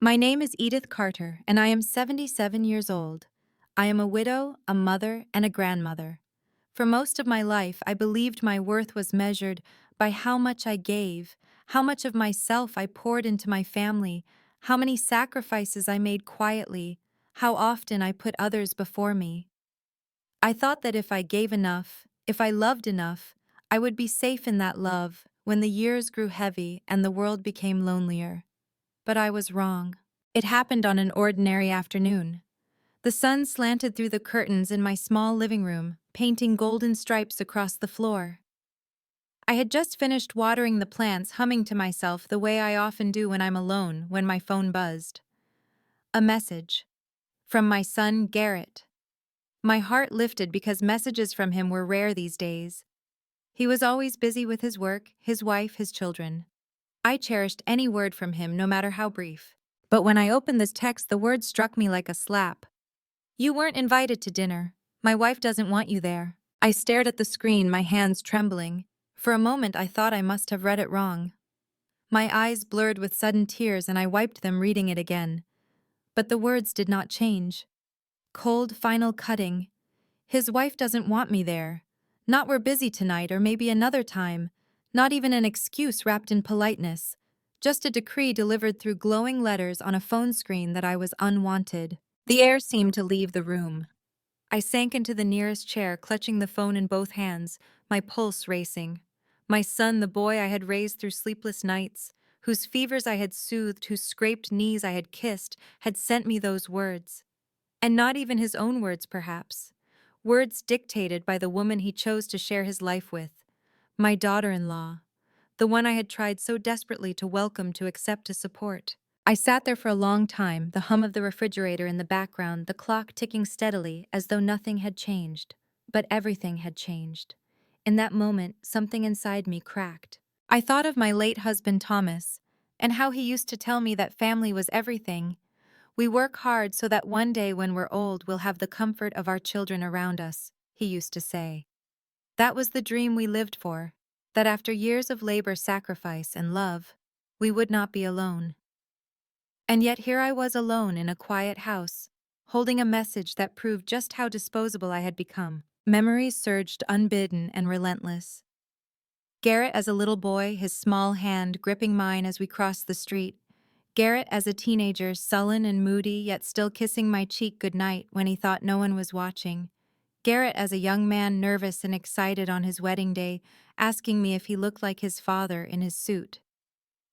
My name is Edith Carter, and I am 77 years old. I am a widow, a mother, and a grandmother. For most of my life, I believed my worth was measured by how much I gave, how much of myself I poured into my family, how many sacrifices I made quietly, how often I put others before me. I thought that if I gave enough, if I loved enough, I would be safe in that love when the years grew heavy and the world became lonelier. But I was wrong. It happened on an ordinary afternoon. The sun slanted through the curtains in my small living room, painting golden stripes across the floor. I had just finished watering the plants, humming to myself the way I often do when I'm alone, when my phone buzzed. A message. From my son, Garrett. My heart lifted because messages from him were rare these days. He was always busy with his work, his wife, his children. I cherished any word from him, no matter how brief. But when I opened this text, the word struck me like a slap. You weren't invited to dinner. My wife doesn't want you there. I stared at the screen, my hands trembling. For a moment, I thought I must have read it wrong. My eyes blurred with sudden tears, and I wiped them reading it again. But the words did not change. Cold, final cutting. His wife doesn't want me there. Not we're busy tonight or maybe another time. Not even an excuse wrapped in politeness. Just a decree delivered through glowing letters on a phone screen that I was unwanted. The air seemed to leave the room. I sank into the nearest chair, clutching the phone in both hands, my pulse racing. My son, the boy I had raised through sleepless nights, whose fevers I had soothed, whose scraped knees I had kissed, had sent me those words. And not even his own words, perhaps. Words dictated by the woman he chose to share his life with. My daughter-in-law. The one I had tried so desperately to welcome, to accept, to support. I sat there for a long time, the hum of the refrigerator in the background, the clock ticking steadily as though nothing had changed. But everything had changed. In that moment, something inside me cracked. I thought of my late husband Thomas, and how he used to tell me that family was everything. We work hard so that one day when we're old we'll have the comfort of our children around us, he used to say. That was the dream we lived for, that after years of labor, sacrifice, and love, we would not be alone. And yet here I was alone in a quiet house, holding a message that proved just how disposable I had become. Memories surged unbidden and relentless. Garrett as a little boy, his small hand gripping mine as we crossed the street. Garrett as a teenager, sullen and moody, yet still kissing my cheek goodnight when he thought no one was watching. Garrett as a young man, nervous and excited on his wedding day, asking me if he looked like his father in his suit.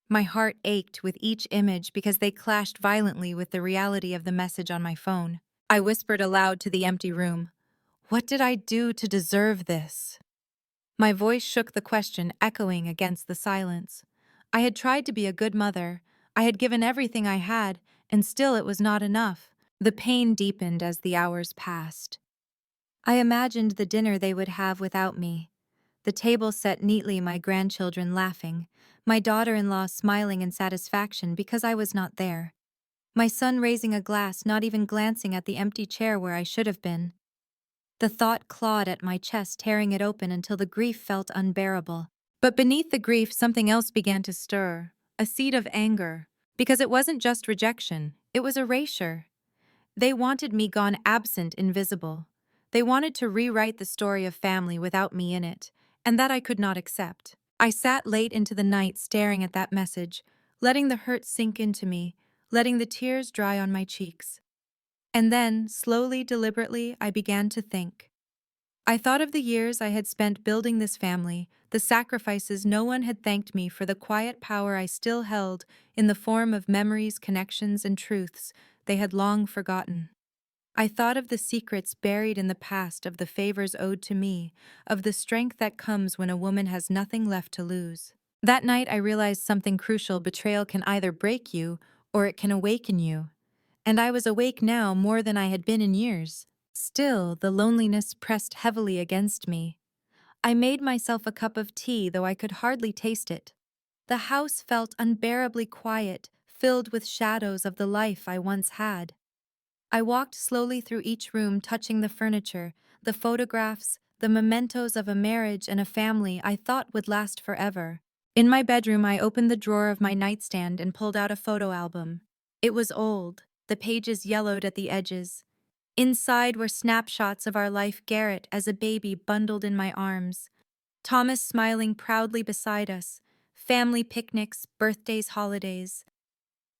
My heart ached with each image because they clashed violently with the reality of the message on my phone. I whispered aloud to the empty room, "What did I do to deserve this?" My voice shook the question, echoing against the silence. I had tried to be a good mother. I had given everything I had, and still it was not enough. The pain deepened as the hours passed. I imagined the dinner they would have without me. The table set neatly, my grandchildren laughing, my daughter-in-law smiling in satisfaction because I was not there. My son raising a glass, not even glancing at the empty chair where I should have been. The thought clawed at my chest, tearing it open until the grief felt unbearable. But beneath the grief, something else began to stir, a seed of anger. Because it wasn't just rejection, it was erasure. They wanted me gone, absent, invisible. They wanted to rewrite the story of family without me in it, and that I could not accept. I sat late into the night staring at that message, letting the hurt sink into me, letting the tears dry on my cheeks. And then, slowly, deliberately, I began to think. I thought of the years I had spent building this family, the sacrifices no one had thanked me for, the quiet power I still held in the form of memories, connections, and truths they had long forgotten. I thought of the secrets buried in the past, of the favors owed to me, of the strength that comes when a woman has nothing left to lose. That night I realized something crucial: betrayal can either break you or it can awaken you. And I was awake now more than I had been in years. Still, the loneliness pressed heavily against me. I made myself a cup of tea, though I could hardly taste it. The house felt unbearably quiet, filled with shadows of the life I once had. I walked slowly through each room, touching the furniture, the photographs, the mementos of a marriage and a family I thought would last forever. In my bedroom, I opened the drawer of my nightstand and pulled out a photo album. It was old, the pages yellowed at the edges. Inside were snapshots of our life: Garrett as a baby bundled in my arms, Thomas smiling proudly beside us, family picnics, birthdays, holidays.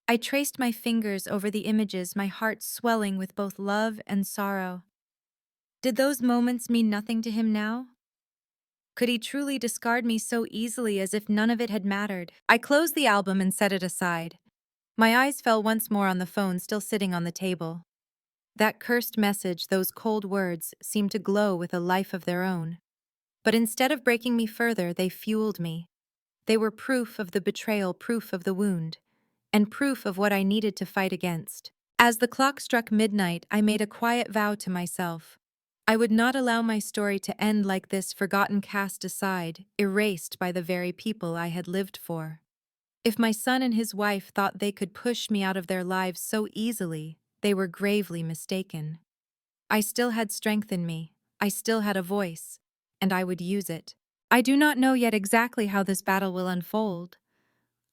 I traced my fingers over the images, my heart swelling with both love and sorrow. Did those moments mean nothing to him now? Could he truly discard me so easily, as if none of it had mattered? I closed the album and set it aside. My eyes fell once more on the phone still sitting on the table. That cursed message, those cold words, seemed to glow with a life of their own. But instead of breaking me further, they fueled me. They were proof of the betrayal, proof of the wound, and proof of what I needed to fight against. As the clock struck midnight, I made a quiet vow to myself. I would not allow my story to end like this, forgotten, cast aside, erased by the very people I had lived for. If my son and his wife thought they could push me out of their lives so easily, they were gravely mistaken. I still had strength in me, I still had a voice, and I would use it. I do not know yet exactly how this battle will unfold.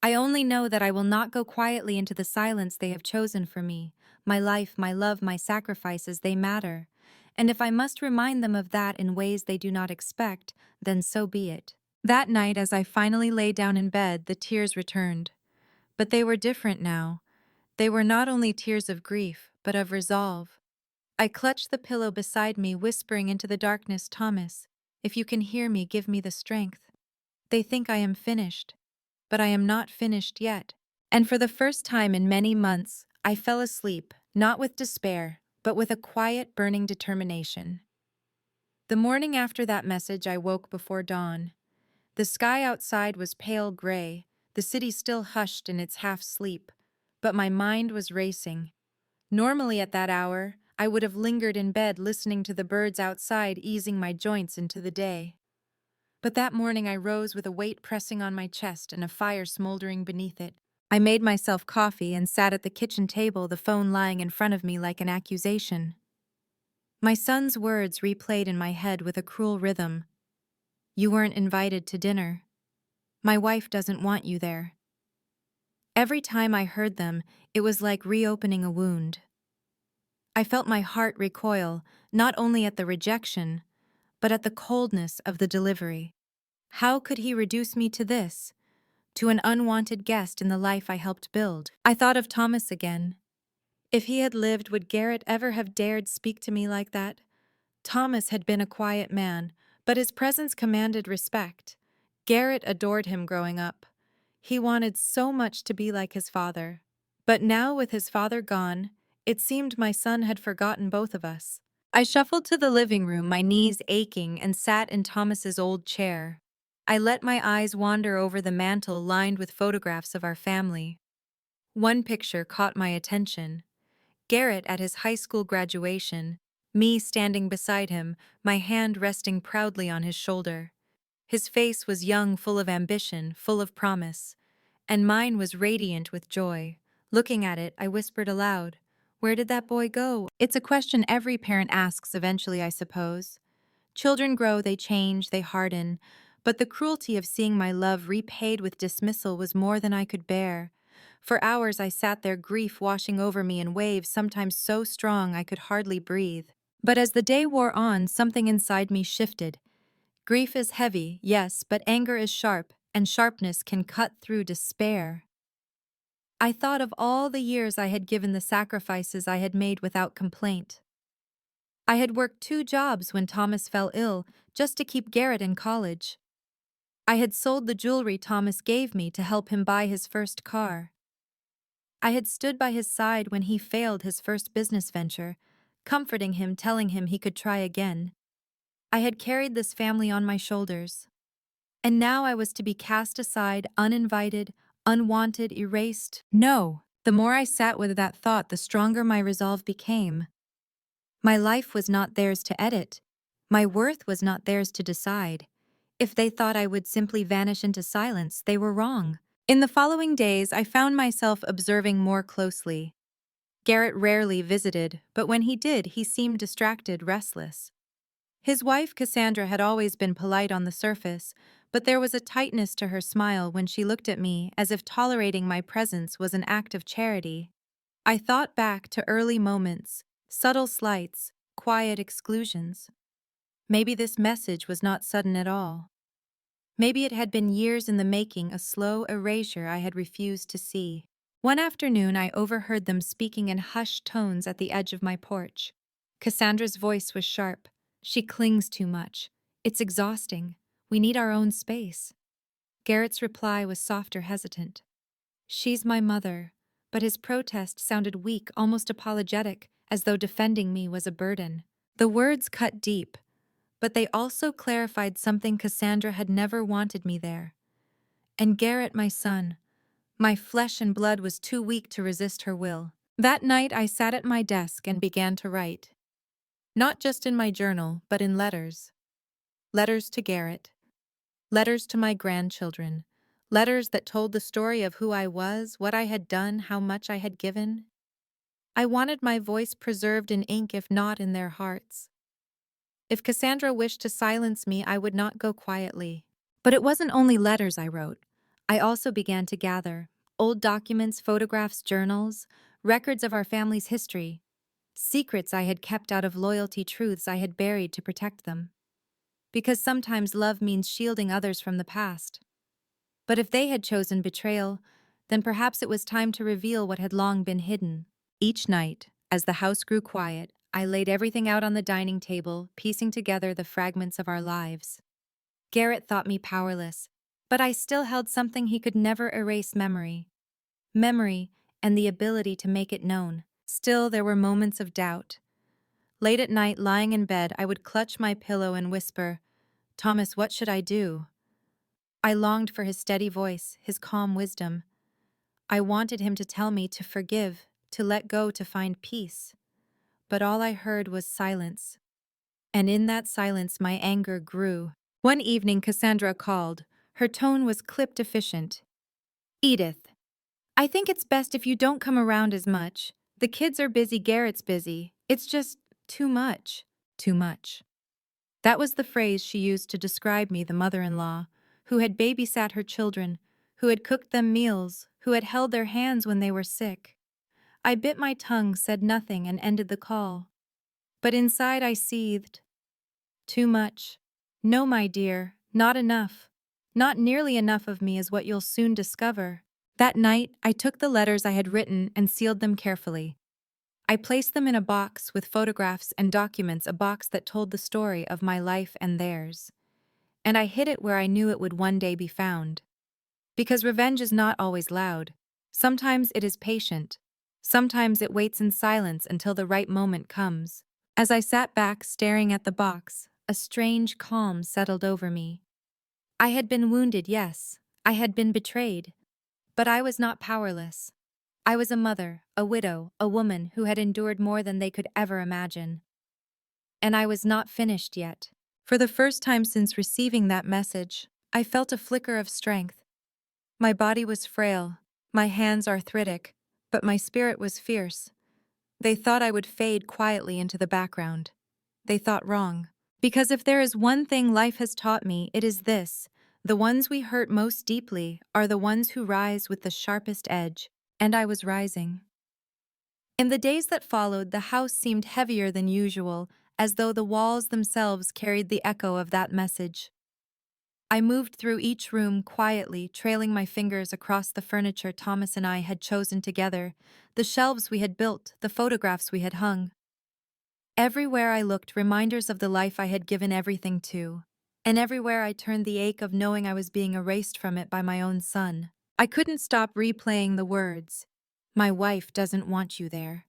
I only know that I will not go quietly into the silence they have chosen for me. My life, my love, my sacrifices, they matter. And if I must remind them of that in ways they do not expect, then so be it. That night, as I finally lay down in bed, the tears returned. But they were different now. They were not only tears of grief, but of resolve. I clutched the pillow beside me, whispering into the darkness, "Thomas, if you can hear me, give me the strength. They think I am finished, but I am not finished yet." And for the first time in many months, I fell asleep, not with despair, but with a quiet, burning determination. The morning after that message, I woke before dawn. The sky outside was pale gray, the city still hushed in its half-sleep, but my mind was racing. Normally at that hour, I would have lingered in bed listening to the birds outside, easing my joints into the day. But that morning I rose with a weight pressing on my chest and a fire smoldering beneath it. I made myself coffee and sat at the kitchen table, the phone lying in front of me like an accusation. My son's words replayed in my head with a cruel rhythm. "You weren't invited to dinner. My wife doesn't want you there." Every time I heard them, it was like reopening a wound. I felt my heart recoil, not only at the rejection, but at the coldness of the delivery. How could he reduce me to this, to an unwanted guest in the life I helped build? I thought of Thomas again. If he had lived, would Garrett ever have dared speak to me like that? Thomas had been a quiet man, but his presence commanded respect. Garrett adored him growing up. He wanted so much to be like his father. But now, with his father gone, it seemed my son had forgotten both of us. I shuffled to the living room, my knees aching, and sat in Thomas's old chair. I let my eyes wander over the mantel lined with photographs of our family. One picture caught my attention. Garrett at his high school graduation, me standing beside him, my hand resting proudly on his shoulder. His face was young, full of ambition, full of promise, and mine was radiant with joy. Looking at it, I whispered aloud, "Where did that boy go?" It's a question every parent asks eventually, I suppose. Children grow, they change, they harden, but the cruelty of seeing my love repaid with dismissal was more than I could bear. For hours I sat there, grief washing over me in waves, sometimes so strong I could hardly breathe. But as the day wore on, something inside me shifted. Grief is heavy, yes, but anger is sharp, and sharpness can cut through despair. I thought of all the years I had given, the sacrifices I had made without complaint. I had worked 2 jobs when Thomas fell ill, just to keep Garrett in college. I had sold the jewelry Thomas gave me to help him buy his first car. I had stood by his side when he failed his first business venture, comforting him, telling him he could try again. I had carried this family on my shoulders. And now I was to be cast aside, uninvited, unwanted, erased. No, the more I sat with that thought, the stronger my resolve became. My life was not theirs to edit. My worth was not theirs to decide. If they thought I would simply vanish into silence, they were wrong. In the following days, I found myself observing more closely. Garrett rarely visited, but when he did, he seemed distracted, restless. His wife, Cassandra, had always been polite on the surface, but there was a tightness to her smile when she looked at me, as if tolerating my presence was an act of charity. I thought back to early moments, subtle slights, quiet exclusions. Maybe this message was not sudden at all. Maybe it had been years in the making, a slow erasure I had refused to see. One afternoon, I overheard them speaking in hushed tones at the edge of my porch. Cassandra's voice was sharp. She clings too much. It's exhausting. We need our own space. Garrett's reply was softer, hesitant. She's my mother. But his protest sounded weak, almost apologetic, as though defending me was a burden. The words cut deep, but they also clarified something. Cassandra had never wanted me there. And Garrett, my son, my flesh and blood, was too weak to resist her will. That night I sat at my desk and began to write. Not just in my journal, but in letters. Letters to Garrett. Letters to my grandchildren. Letters that told the story of who I was, what I had done, how much I had given. I wanted my voice preserved in ink, if not in their hearts. If Cassandra wished to silence me, I would not go quietly. But it wasn't only letters I wrote. I also began to gather old documents, photographs, journals, records of our family's history, secrets I had kept out of loyalty, truths I had buried to protect them. Because sometimes love means shielding others from the past. But if they had chosen betrayal, then perhaps it was time to reveal what had long been hidden. Each night, as the house grew quiet, I laid everything out on the dining table, piecing together the fragments of our lives. Garrett thought me powerless, but I still held something he could never erase: memory. Memory and the ability to make it known. Still, there were moments of doubt. Late at night, lying in bed, I would clutch my pillow and whisper, "Thomas, what should I do?" I longed for his steady voice, his calm wisdom. I wanted him to tell me to forgive, to let go, to find peace. But all I heard was silence. And in that silence, my anger grew. One evening, Cassandra called. Her tone was clipped, efficient. "Edith, I think it's best if you don't come around as much. The kids are busy, Garrett's busy. It's just too much." Too much. That was the phrase she used to describe me, the mother-in-law, who had babysat her children, who had cooked them meals, who had held their hands when they were sick. I bit my tongue, said nothing, and ended the call. But inside I seethed. Too much. No, my dear, not enough. Not nearly enough of me is what you'll soon discover. That night, I took the letters I had written and sealed them carefully. I placed them in a box with photographs and documents, a box that told the story of my life and theirs. And I hid it where I knew it would one day be found. Because revenge is not always loud. Sometimes it is patient. Sometimes it waits in silence until the right moment comes. As I sat back staring at the box, a strange calm settled over me. I had been wounded, yes. I had been betrayed. But I was not powerless. I was a mother, a widow, a woman who had endured more than they could ever imagine. And I was not finished yet. For the first time since receiving that message, I felt a flicker of strength. My body was frail, my hands arthritic, but my spirit was fierce. They thought I would fade quietly into the background. They thought wrong. Because if there is one thing life has taught me, it is this: the ones we hurt most deeply are the ones who rise with the sharpest edge. And I was rising. In the days that followed, the house seemed heavier than usual, as though the walls themselves carried the echo of that message. I moved through each room quietly, trailing my fingers across the furniture Thomas and I had chosen together, the shelves we had built, the photographs we had hung. Everywhere I looked, reminders of the life I had given everything to. And everywhere I turned, the ache of knowing I was being erased from it by my own son. I couldn't stop replaying the words, "My wife doesn't want you there."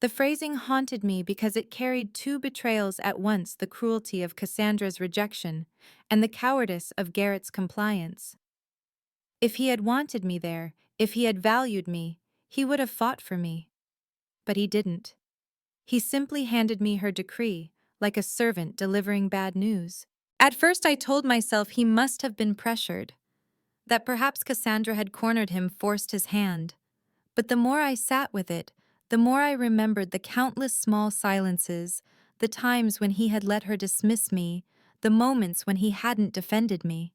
The phrasing haunted me because it carried two betrayals at once: the cruelty of Cassandra's rejection and the cowardice of Garrett's compliance. If he had wanted me there, if he had valued me, he would have fought for me. But he didn't. He simply handed me her decree, like a servant delivering bad news. At first I told myself he must have been pressured, that perhaps Cassandra had cornered him, forced his hand. But the more I sat with it, the more I remembered the countless small silences, the times when he had let her dismiss me, the moments when he hadn't defended me.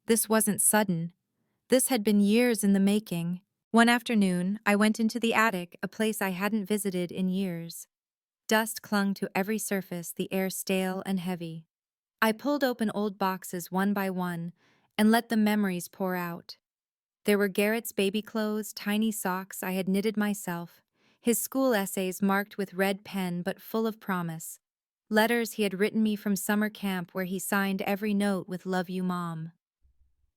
This wasn't sudden. This had been years in the making. One afternoon, I went into the attic, a place I hadn't visited in years. Dust clung to every surface, the air stale and heavy. I pulled open old boxes one by one and let the memories pour out. There were Garrett's baby clothes, tiny socks I had knitted myself, his school essays marked with red pen but full of promise, letters he had written me from summer camp where he signed every note with "Love you, Mom."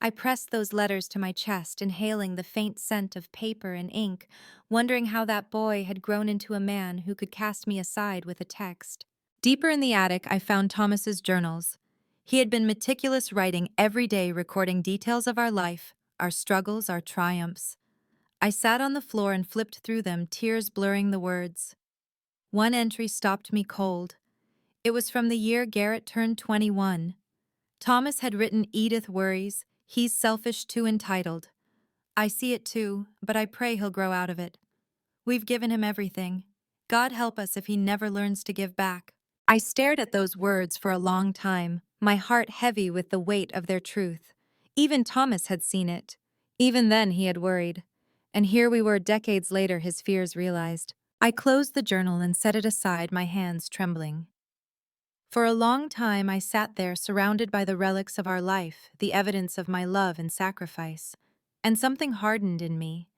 I pressed those letters to my chest, inhaling the faint scent of paper and ink, wondering how that boy had grown into a man who could cast me aside with a text. Deeper in the attic, I found Thomas's journals. He had been meticulous, writing every day, recording details of our life, our struggles, our triumphs. I sat on the floor and flipped through them, tears blurring the words. One entry stopped me cold. It was from the year Garrett turned 21. Thomas had written, "Edith worries. He's selfish, too entitled. I see it too, but I pray he'll grow out of it. We've given him everything. God help us if he never learns to give back." I stared at those words for a long time, my heart heavy with the weight of their truth. Even Thomas had seen it. Even then he had worried. And here we were decades later, his fears realized. I closed the journal and set it aside, my hands trembling. For a long time I sat there, surrounded by the relics of our life, the evidence of my love and sacrifice. And something hardened in me.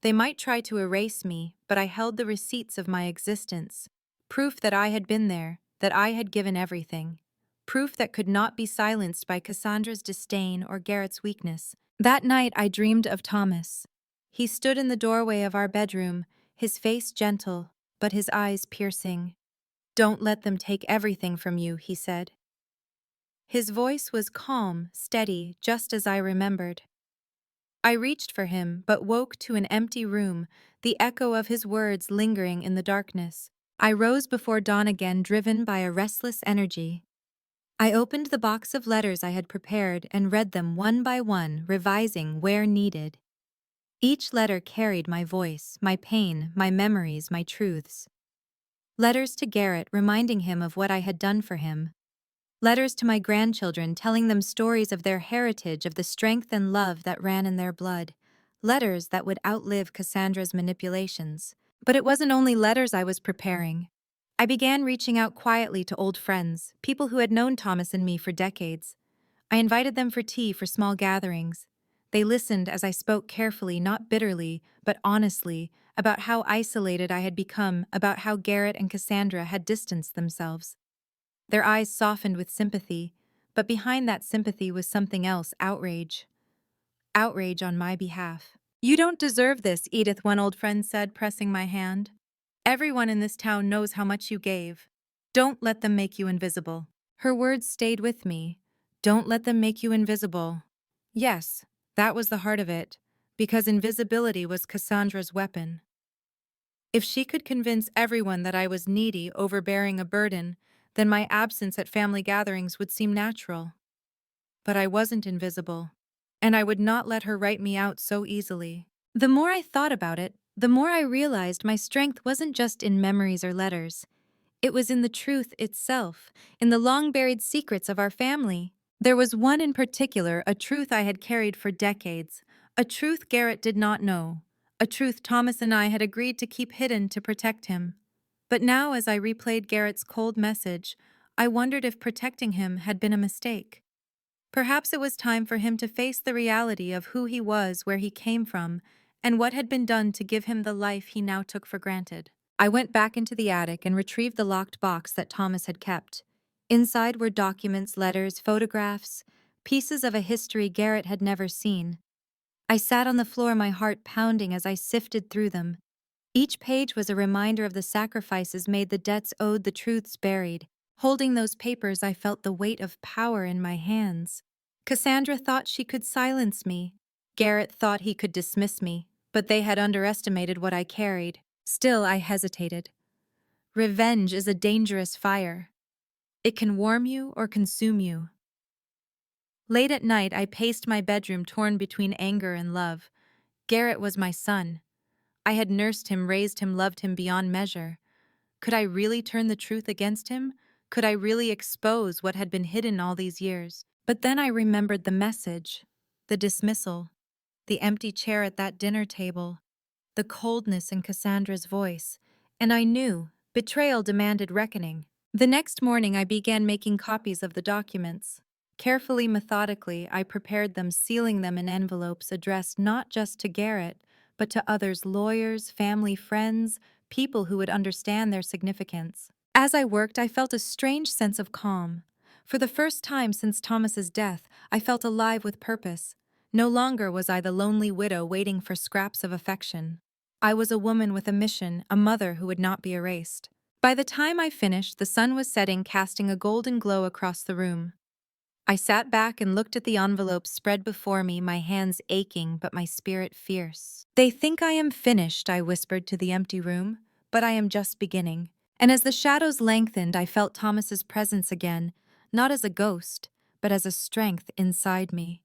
They might try to erase me, but I held the receipts of my existence. Proof that I had been there, that I had given everything. Proof that could not be silenced by Cassandra's disdain or Garrett's weakness. That night I dreamed of Thomas. He stood in the doorway of our bedroom, his face gentle, but his eyes piercing. "Don't let them take everything from you," he said. His voice was calm, steady, just as I remembered. I reached for him, but woke to an empty room, the echo of his words lingering in the darkness. I rose before dawn again, driven by a restless energy. I opened the box of letters I had prepared and read them one by one, revising where needed. Each letter carried my voice, my pain, my memories, my truths. Letters to Garrett reminding him of what I had done for him. Letters to my grandchildren telling them stories of their heritage, of the strength and love that ran in their blood. Letters that would outlive Cassandra's manipulations. But it wasn't only letters I was preparing. I began reaching out quietly to old friends, people who had known Thomas and me for decades. I invited them for tea, for small gatherings. They listened as I spoke carefully, not bitterly, but honestly, about how isolated I had become, about how Garrett and Cassandra had distanced themselves. Their eyes softened with sympathy, but behind that sympathy was something else, outrage. Outrage on my behalf. "You don't deserve this," Edith, one old friend said, pressing my hand. "Everyone in this town knows how much you gave. Don't let them make you invisible." Her words stayed with me. Don't let them make you invisible. Yes, that was the heart of it, because invisibility was Cassandra's weapon. If she could convince everyone that I was needy, overbearing a burden, then my absence at family gatherings would seem natural. But I wasn't invisible, and I would not let her write me out so easily. The more I thought about it, the more I realized my strength wasn't just in memories or letters. It was in the truth itself, in the long-buried secrets of our family. There was one in particular, a truth I had carried for decades, a truth Garrett did not know, a truth Thomas and I had agreed to keep hidden to protect him. But now, as I replayed Garrett's cold message, I wondered if protecting him had been a mistake. Perhaps it was time for him to face the reality of who he was, where he came from, and what had been done to give him the life he now took for granted. I went back into the attic and retrieved the locked box that Thomas had kept. Inside were documents, letters, photographs, pieces of a history Garrett had never seen. I sat on the floor, my heart pounding as I sifted through them. Each page was a reminder of the sacrifices made, the debts owed, the truths buried. Holding those papers, I felt the weight of power in my hands. Cassandra thought she could silence me. Garrett thought he could dismiss me, but they had underestimated what I carried. Still, I hesitated. Revenge is a dangerous fire. It can warm you or consume you. Late at night, I paced my bedroom, torn between anger and love. Garrett was my son. I had nursed him, raised him, loved him beyond measure. Could I really turn the truth against him? Could I really expose what had been hidden all these years? But then I remembered the message, the dismissal. the empty chair at that dinner table, the coldness in Cassandra's voice, and I knew betrayal demanded reckoning. The next morning, I began making copies of the documents. Carefully, methodically, I prepared them, sealing them in envelopes addressed not just to Garrett, but to others: lawyers, family, friends, people who would understand their significance. As I worked, I felt a strange sense of calm. For the first time since Thomas's death, I felt alive with purpose. No longer was I the lonely widow waiting for scraps of affection. I was a woman with a mission, a mother who would not be erased. By the time I finished, the sun was setting, casting a golden glow across the room. I sat back and looked at the envelopes spread before me, my hands aching but my spirit fierce. "They think I am finished," I whispered to the empty room, "but I am just beginning." And as the shadows lengthened, I felt Thomas's presence again, not as a ghost, but as a strength inside me.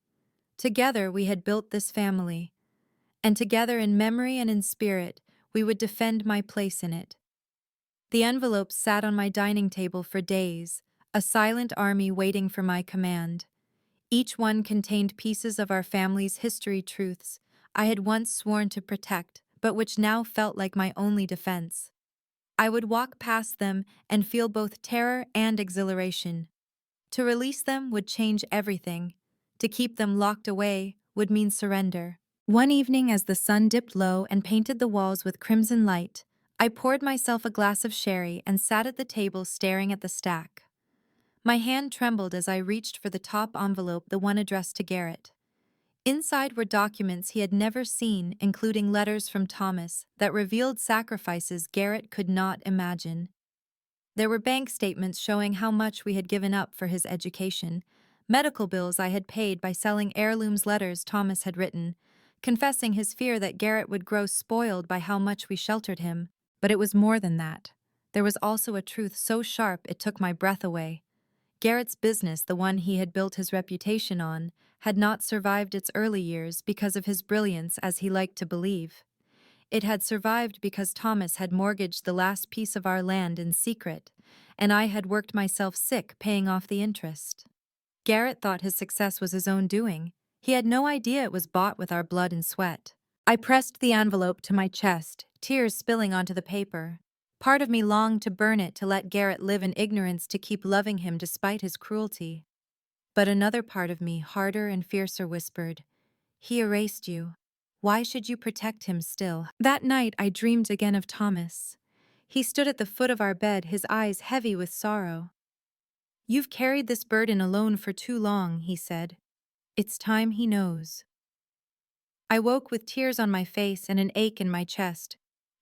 Together we had built this family, and together in memory and in spirit, we would defend my place in it. The envelopes sat on my dining table for days, a silent army waiting for my command. Each one contained pieces of our family's history, truths I had once sworn to protect, but which now felt like my only defense. I would walk past them and feel both terror and exhilaration. To release them would change everything. To keep them locked away would mean surrender. One evening, as the sun dipped low and painted the walls with crimson light, I poured myself a glass of sherry and sat at the table staring at the stack. My hand trembled as I reached for the top envelope, the one addressed to Garrett. Inside were documents he had never seen, including letters from Thomas that revealed sacrifices Garrett could not imagine. There were bank statements showing how much we had given up for his education, medical bills I had paid by selling heirlooms, letters Thomas had written, confessing his fear that Garrett would grow spoiled by how much we sheltered him. But it was more than that. There was also a truth so sharp it took my breath away. Garrett's business, the one he had built his reputation on, had not survived its early years because of his brilliance, as he liked to believe. It had survived because Thomas had mortgaged the last piece of our land in secret, and I had worked myself sick paying off the interest. Garrett thought his success was his own doing. He had no idea it was bought with our blood and sweat. I pressed the envelope to my chest, tears spilling onto the paper. Part of me longed to burn it, to let Garrett live in ignorance, to keep loving him despite his cruelty. But another part of me, harder and fiercer, whispered, "He erased you. Why should you protect him still?" That night I dreamed again of Thomas. He stood at the foot of our bed, his eyes heavy with sorrow. "You've carried this burden alone for too long," he said. "It's time he knows." I woke with tears on my face and an ache in my chest.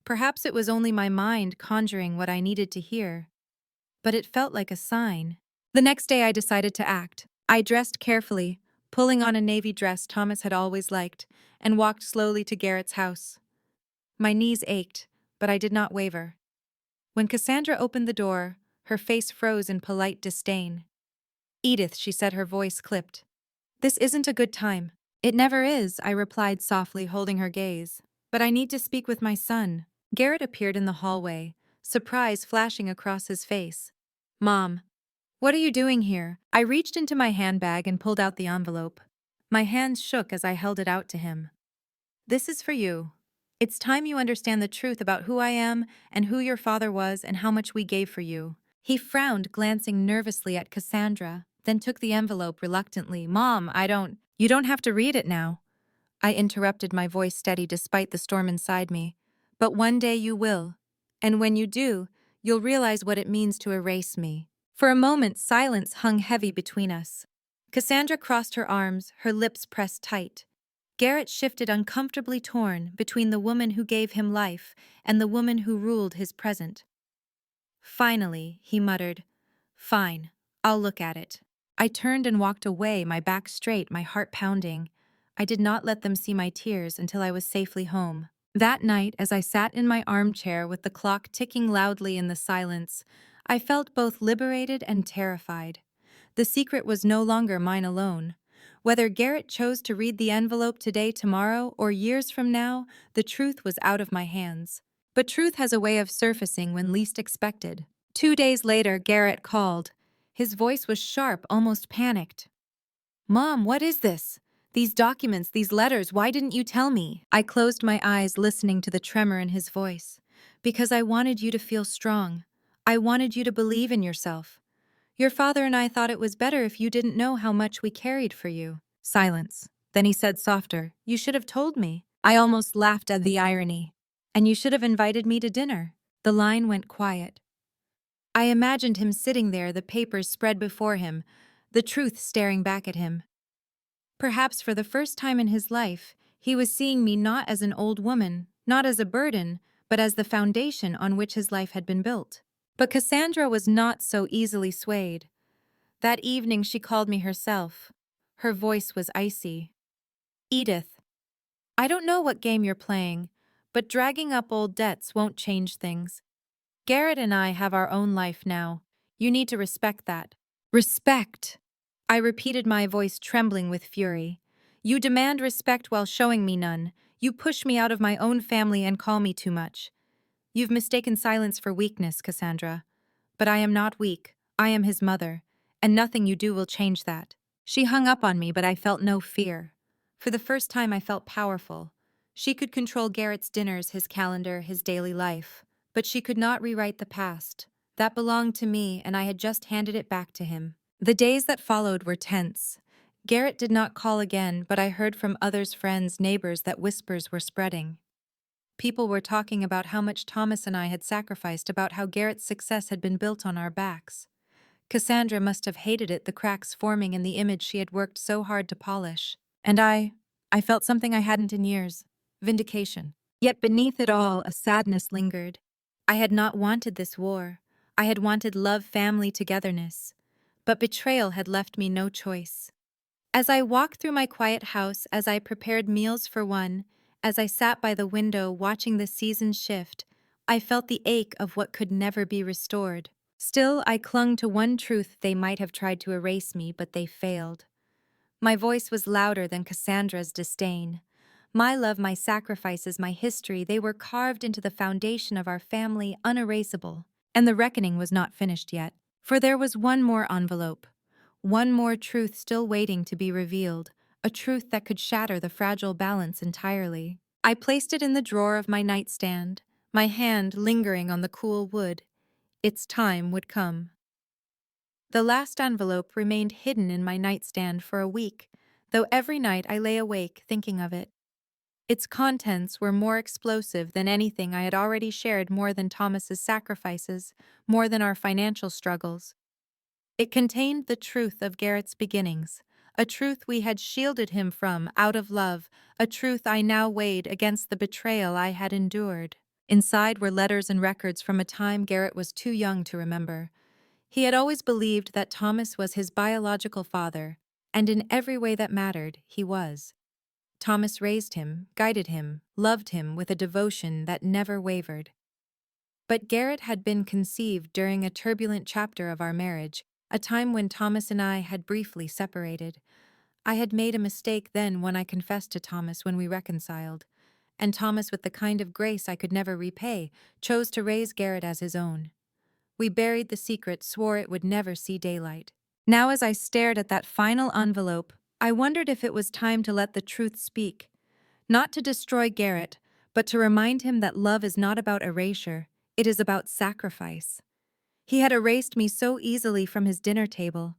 Perhaps it was only my mind conjuring what I needed to hear, but it felt like a sign. The next day I decided to act. I dressed carefully, pulling on a navy dress Thomas had always liked, and walked slowly to Garrett's house. My knees ached, but I did not waver. When Cassandra opened the door, her face froze in polite disdain. "Edith," she said, her voice clipped. "This isn't a good time." "It never is," I replied softly, holding her gaze. "But I need to speak with my son." Garrett appeared in the hallway, surprise flashing across his face. "Mom, what are you doing here?" I reached into my handbag and pulled out the envelope. My hands shook as I held it out to him. "This is for you. It's time you understand the truth about who I am and who your father was and how much we gave for you." He frowned, glancing nervously at Cassandra, then took the envelope reluctantly. "Mom, You don't have to read it now." I interrupted, my voice steady despite the storm inside me. "But one day you will. And when you do, you'll realize what it means to erase me." For a moment, silence hung heavy between us. Cassandra crossed her arms, her lips pressed tight. Garrett shifted, uncomfortably torn between the woman who gave him life and the woman who ruled his present. "Finally," he muttered. "Fine, I'll look at it." I turned and walked away, my back straight, my heart pounding. I did not let them see my tears until I was safely home. That night, as I sat in my armchair with the clock ticking loudly in the silence, I felt both liberated and terrified. The secret was no longer mine alone. Whether Garrett chose to read the envelope today, tomorrow, or years from now, the truth was out of my hands. But truth has a way of surfacing when least expected. 2 days later, Garrett called. His voice was sharp, almost panicked. "Mom, what is this? These documents, these letters, why didn't you tell me? I closed my eyes, listening to the tremor in his voice. Because I wanted you to feel strong. I wanted you to believe in yourself. Your father and I thought it was better if you didn't know how much we carried for you. Silence. Then he said softer, "You should have told me." I almost laughed at the irony. "And you should have invited me to dinner." The line went quiet. I imagined him sitting there, the papers spread before him, the truth staring back at him. Perhaps for the first time in his life, he was seeing me not as an old woman, not as a burden, but as the foundation on which his life had been built. But Cassandra was not so easily swayed. That evening she called me herself. Her voice was icy. "Edith, I don't know what game you're playing, but dragging up old debts won't change things. Garrett and I have our own life now. You need to respect that." Respect! I repeated, my voice trembling with fury. "You demand respect while showing me none. You push me out of my own family and call me too much. You've mistaken silence for weakness, Cassandra. But I am not weak. I am his mother, and nothing you do will change that." She hung up on me, but I felt no fear. For the first time I felt powerful. She could control Garrett's dinners, his calendar, his daily life. But she could not rewrite the past. That belonged to me, and I had just handed it back to him. The days that followed were tense. Garrett did not call again, but I heard from others, friends, neighbors, that whispers were spreading. People were talking about how much Thomas and I had sacrificed, about how Garrett's success had been built on our backs. Cassandra must have hated it, the cracks forming in the image she had worked so hard to polish. And I felt something I hadn't in years: vindication. Yet beneath it all, a sadness lingered. I had not wanted this war. I had wanted love, family, togetherness. But betrayal had left me no choice. As I walked through my quiet house, as I prepared meals for one, as I sat by the window watching the seasons shift, I felt the ache of what could never be restored. Still, I clung to one truth: they might have tried to erase me, but they failed. My voice was louder than Cassandra's disdain. My love, my sacrifices, my history, they were carved into the foundation of our family, unerasable. And the reckoning was not finished yet. For there was one more envelope, one more truth still waiting to be revealed, a truth that could shatter the fragile balance entirely. I placed it in the drawer of my nightstand, my hand lingering on the cool wood. Its time would come. The last envelope remained hidden in my nightstand for a week, though every night I lay awake thinking of it. Its contents were more explosive than anything I had already shared, more than Thomas's sacrifices, more than our financial struggles. It contained the truth of Garrett's beginnings, a truth we had shielded him from out of love, a truth I now weighed against the betrayal I had endured. Inside were letters and records from a time Garrett was too young to remember. He had always believed that Thomas was his biological father, and in every way that mattered, he was. Thomas raised him, guided him, loved him with a devotion that never wavered. But Garrett had been conceived during a turbulent chapter of our marriage, a time when Thomas and I had briefly separated. I had made a mistake then when I confessed to Thomas when we reconciled, and Thomas, with the kind of grace I could never repay, chose to raise Garrett as his own. We buried the secret, swore it would never see daylight. Now, as I stared at that final envelope, I wondered if it was time to let the truth speak. Not to destroy Garrett, but to remind him that love is not about erasure, it is about sacrifice. He had erased me so easily from his dinner table.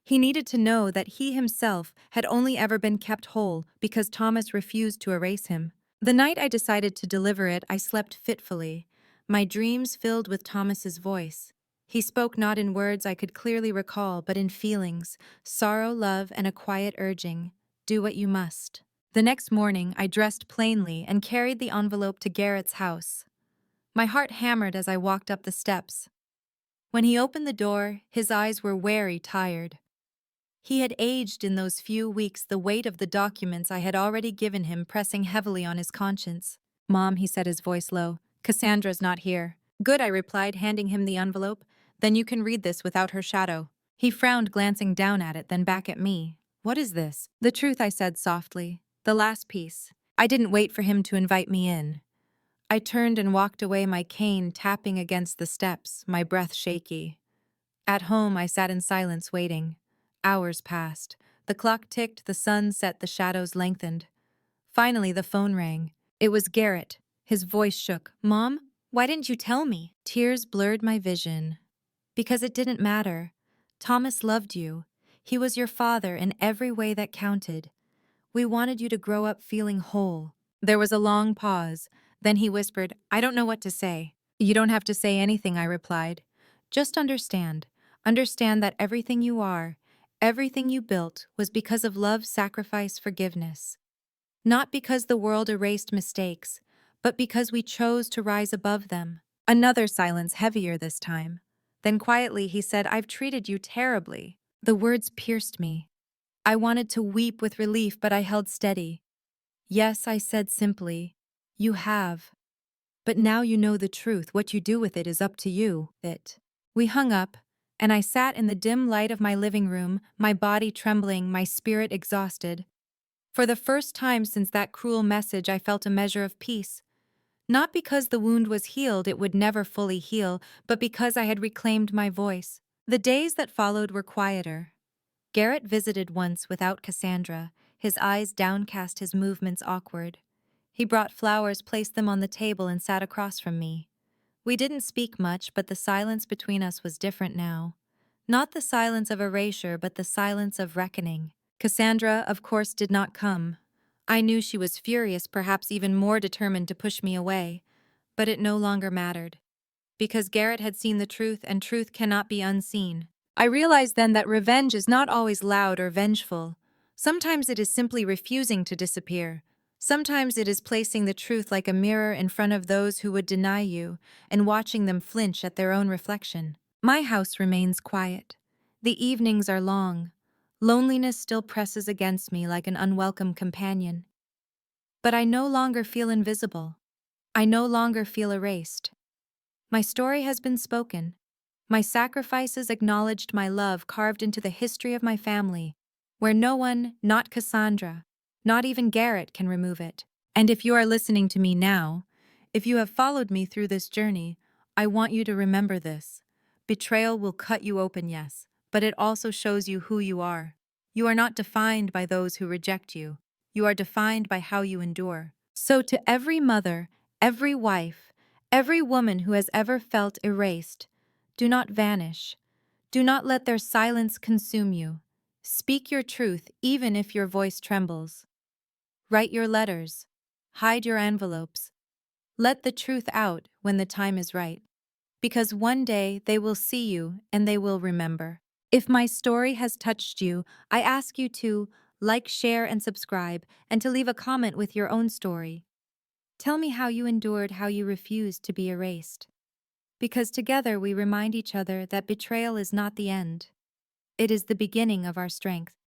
He needed to know that he himself had only ever been kept whole because Thomas refused to erase him. The night I decided to deliver it, I slept fitfully, my dreams filled with Thomas's voice. He spoke not in words I could clearly recall, but in feelings, sorrow, love, and a quiet urging: "Do what you must." The next morning, I dressed plainly and carried the envelope to Garrett's house. My heart hammered as I walked up the steps. When he opened the door, his eyes were wary, tired. He had aged in those few weeks, the weight of the documents I had already given him pressing heavily on his conscience. "Mom," he said, his voice low, "Cassandra's not here." "Good," I replied, handing him the envelope. "Then you can read this without her shadow." He frowned, glancing down at it, then back at me. "What is this?" "The truth," I said softly. "The last piece." I didn't wait for him to invite me in. I turned and walked away, my cane tapping against the steps, my breath shaky. At home, I sat in silence, waiting. Hours passed. The clock ticked, the sun set, the shadows lengthened. Finally, the phone rang. It was Garrett. His voice shook. "Mom, why didn't you tell me?" Tears blurred my vision. "Because it didn't matter. Thomas loved you. He was your father in every way that counted. We wanted you to grow up feeling whole." There was a long pause. Then he whispered, "I don't know what to say." "You don't have to say anything," I replied. "Just understand. Understand that everything you are, everything you built, was because of love, sacrifice, forgiveness. Not because the world erased mistakes, but because we chose to rise above them." Another silence, heavier this time. Then quietly he said, "I've treated you terribly." The words pierced me. I wanted to weep with relief, but I held steady. "Yes," I said simply, "you have. But now you know the truth. What you do with it is up to you." We hung up, and I sat in the dim light of my living room, my body trembling, my spirit exhausted. For the first time since that cruel message, I felt a measure of peace. Not because the wound was healed, it would never fully heal, but because I had reclaimed my voice. The days that followed were quieter. Garrett visited once without Cassandra, his eyes downcast, his movements awkward. He brought flowers, placed them on the table, and sat across from me. We didn't speak much, but the silence between us was different now. Not the silence of erasure, but the silence of reckoning. Cassandra, of course, did not come. I knew she was furious, perhaps even more determined to push me away. But it no longer mattered. Because Garrett had seen the truth, and truth cannot be unseen. I realized then that revenge is not always loud or vengeful. Sometimes it is simply refusing to disappear. Sometimes it is placing the truth like a mirror in front of those who would deny you and watching them flinch at their own reflection. My house remains quiet. The evenings are long. Loneliness still presses against me like an unwelcome companion. But I no longer feel invisible. I no longer feel erased. My story has been spoken. My sacrifices acknowledged, my love carved into the history of my family, where no one, not Cassandra, not even Garrett, can remove it. And if you are listening to me now, if you have followed me through this journey, I want you to remember this. Betrayal will cut you open, yes, but it also shows you who you are. You are not defined by those who reject you. You are defined by how you endure. So to every mother, every wife, every woman who has ever felt erased, do not vanish. Do not let their silence consume you. Speak your truth even if your voice trembles. Write your letters. Hide your envelopes. Let the truth out when the time is right. Because one day they will see you and they will remember. If my story has touched you, I ask you to like, share, and subscribe, and to leave a comment with your own story. Tell me how you endured, how you refused to be erased. Because together we remind each other that betrayal is not the end. It is the beginning of our strength.